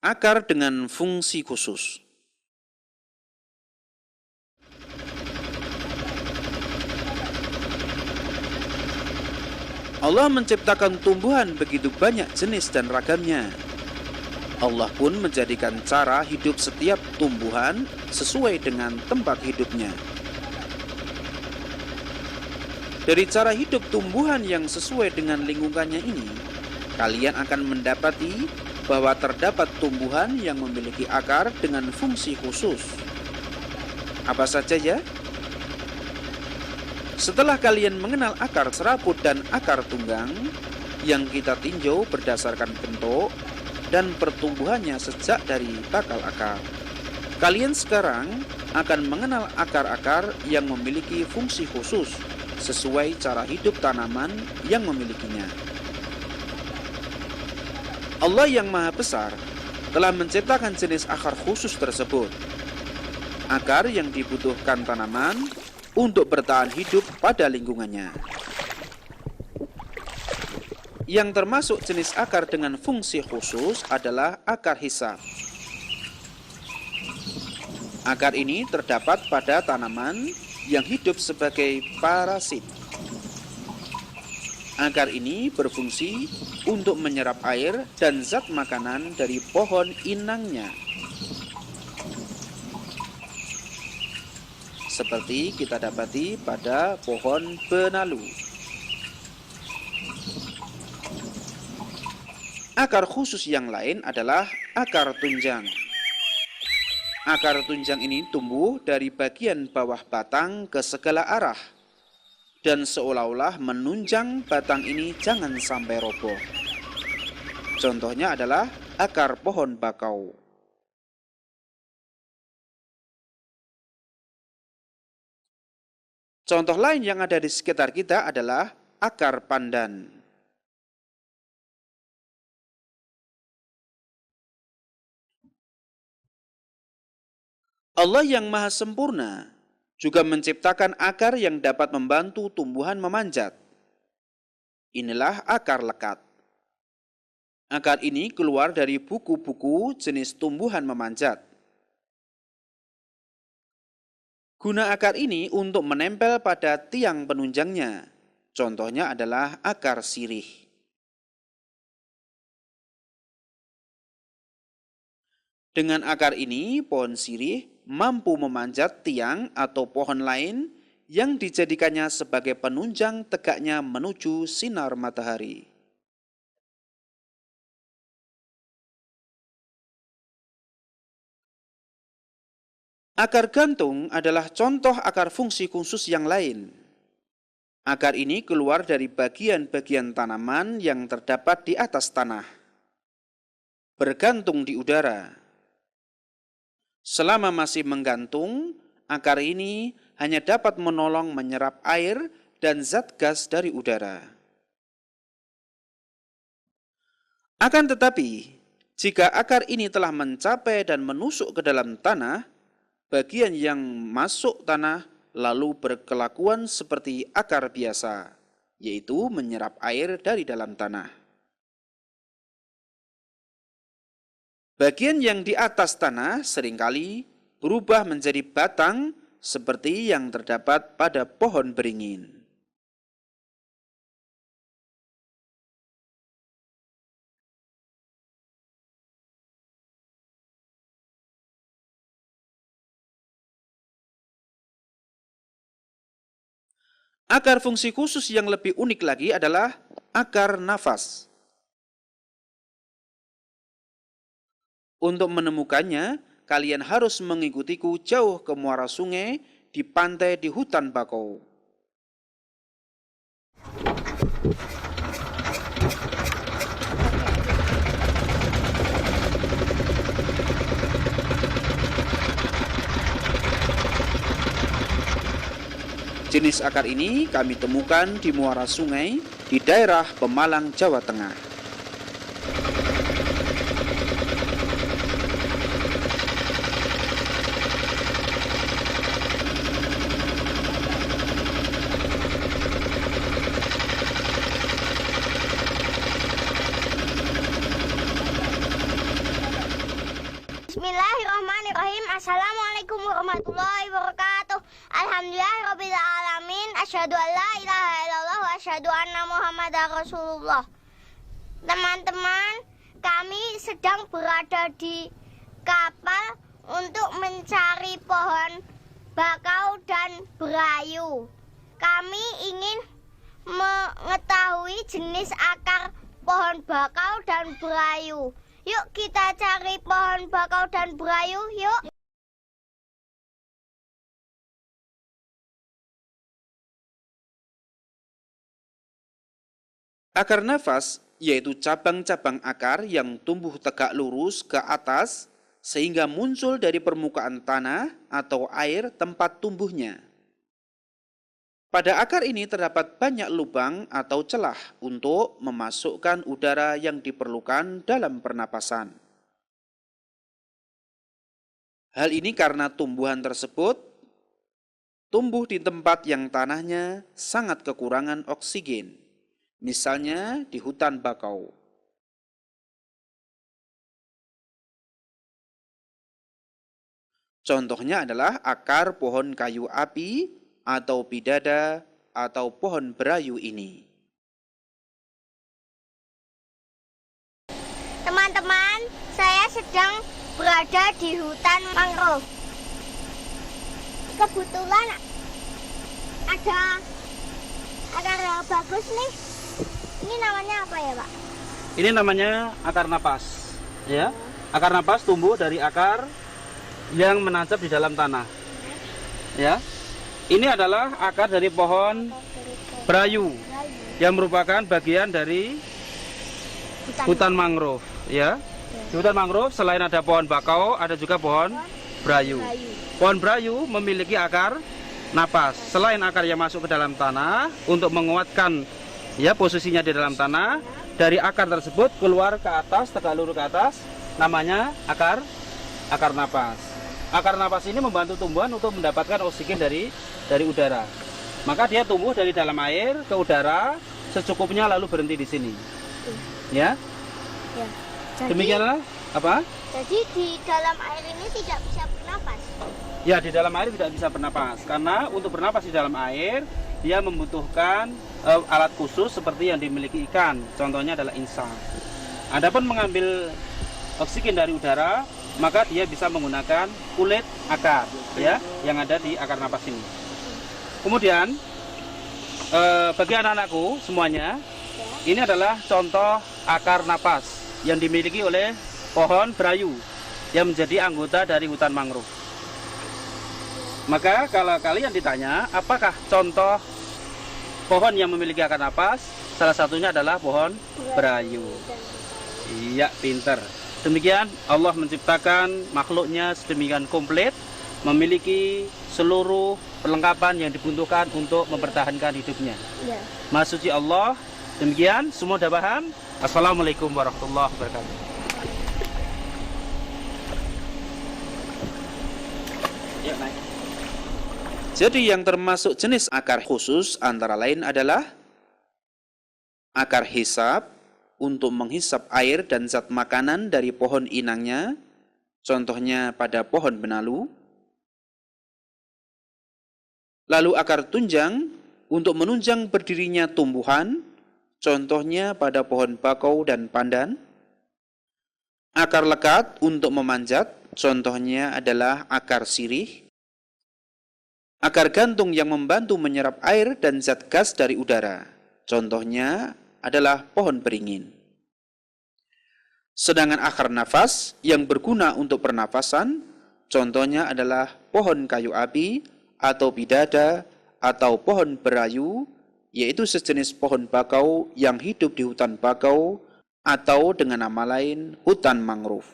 Akar dengan fungsi khusus. Allah menciptakan tumbuhan begitu banyak jenis dan ragamnya. Allah pun menjadikan cara hidup setiap tumbuhan sesuai dengan tempat hidupnya. Dari cara hidup tumbuhan yang sesuai dengan lingkungannya ini, kalian akan mendapati bahwa terdapat tumbuhan yang memiliki akar dengan fungsi khusus. Apa saja ya? Setelah kalian mengenal akar serabut dan akar tunggang yang kita tinjau berdasarkan bentuk dan pertumbuhannya sejak dari bakal akar, kalian sekarang akan mengenal akar-akar yang memiliki fungsi khusus sesuai cara hidup tanaman yang memilikinya. Allah yang Maha Besar telah menciptakan jenis akar khusus tersebut. Akar yang dibutuhkan tanaman untuk bertahan hidup pada lingkungannya. Yang termasuk jenis akar dengan fungsi khusus adalah akar hisab. Akar ini terdapat pada tanaman yang hidup sebagai parasit. Akar ini berfungsi untuk menyerap air dan zat makanan dari pohon inangnya. Seperti kita dapati pada pohon benalu. Akar khusus yang lain adalah akar tunjang. Akar tunjang ini tumbuh dari bagian bawah batang ke segala arah dan seolah-olah menunjang batang ini jangan sampai roboh. Contohnya adalah akar pohon bakau. Contoh lain yang ada di sekitar kita adalah akar pandan. Allah yang Maha Sempurna juga menciptakan akar yang dapat membantu tumbuhan memanjat. Inilah akar lekat. Akar ini keluar dari buku-buku jenis tumbuhan memanjat. Guna akar ini untuk menempel pada tiang penunjangnya. Contohnya adalah akar sirih. Dengan akar ini, pohon sirih mampu memanjat tiang atau pohon lain yang dijadikannya sebagai penunjang tegaknya menuju sinar matahari. Akar gantung adalah contoh akar fungsi khusus yang lain. Akar ini keluar dari bagian-bagian tanaman yang terdapat di atas tanah, bergantung di udara. Selama masih menggantung, akar ini hanya dapat menolong menyerap air dan zat gas dari udara. Akan tetapi, jika akar ini telah mencapai dan menusuk ke dalam tanah, bagian yang masuk tanah lalu berkelakuan seperti akar biasa, yaitu menyerap air dari dalam tanah. Bagian yang di atas tanah seringkali berubah menjadi batang seperti yang terdapat pada pohon beringin. Akar fungsi khusus yang lebih unik lagi adalah akar nafas. Untuk menemukannya, kalian harus mengikutiku jauh ke muara sungai di pantai di hutan bakau. Jenis akar ini kami temukan di muara sungai di daerah Pemalang, Jawa Tengah. Assalamualaikum warahmatullahi wabarakatuh. Alhamdulillahirabbil alamin. Asyhadu an la ilaha illallah wa asyhadu anna Muhammadar Rasulullah. Teman-teman, kami sedang berada di kapal untuk mencari pohon bakau dan berayu. Kami ingin mengetahui jenis akar pohon bakau dan berayu. Yuk kita cari pohon bakau dan berayu, yuk. Akar nafas yaitu cabang-cabang akar yang tumbuh tegak lurus ke atas sehingga muncul dari permukaan tanah atau air tempat tumbuhnya. Pada akar ini terdapat banyak lubang atau celah untuk memasukkan udara yang diperlukan dalam pernapasan. Hal ini karena tumbuhan tersebut tumbuh di tempat yang tanahnya sangat kekurangan oksigen, misalnya di hutan bakau. Contohnya adalah akar pohon kayu api atau pidada atau pohon berayu ini. Teman-teman, saya sedang berada di hutan mangrove. Kebetulan ada akar yang bagus nih. Ini namanya apa ya, Pak? Ini namanya akar napas, ya. Akar napas tumbuh dari akar yang menancap di dalam tanah, ya. Ini adalah akar dari pohon berayu yang merupakan bagian dari hutan mangrove, ya. Di hutan mangrove selain ada pohon bakau, ada juga pohon berayu. Pohon berayu memiliki akar napas. Selain akar yang masuk ke dalam tanah untuk menguatkan ya posisinya di dalam tanah, dari akar tersebut keluar ke atas, tegak lurus ke atas, namanya akar napas. Akar napas ini membantu tumbuhan untuk mendapatkan oksigen dari udara. Maka dia tumbuh dari dalam air ke udara secukupnya lalu berhenti di sini. Ya. Ya. Demikianlah apa? Jadi di dalam air ini tidak bisa bernapas. Ya, di dalam air tidak bisa bernapas karena untuk bernapas di dalam air dia membutuhkan alat khusus seperti yang dimiliki ikan. Contohnya adalah insang. Adapun mengambil oksigen dari udara, maka dia bisa menggunakan kulit akar ya yang ada di akar napas ini. Kemudian bagi anak-anakku semuanya, ini adalah contoh akar napas yang dimiliki oleh pohon berayu yang menjadi anggota dari hutan mangrove. Maka kalau kalian ditanya apakah contoh pohon yang memiliki akar napas, salah satunya adalah pohon berayu. Iya, pinter. Demikian Allah menciptakan makhluknya sedemikian komplit, memiliki seluruh perlengkapan yang dibutuhkan untuk mempertahankan hidupnya. Ya. Maha suci Allah. Demikian, semua sudah paham? Assalamualaikum warahmatullahi wabarakatuh. Ya, naik. Jadi yang termasuk jenis akar khusus antara lain adalah akar hisab untuk menghisap air dan zat makanan dari pohon inangnya, contohnya pada pohon benalu. Lalu akar tunjang untuk menunjang berdirinya tumbuhan, contohnya pada pohon bakau dan pandan. Akar lekat untuk memanjat, contohnya adalah akar sirih. Akar gantung yang membantu menyerap air dan zat gas dari udara, contohnya adalah pohon beringin. Sedangkan akar nafas yang berguna untuk pernafasan, contohnya adalah pohon kayu api atau pidada atau pohon berayu, yaitu sejenis pohon bakau yang hidup di hutan bakau atau dengan nama lain hutan mangrove.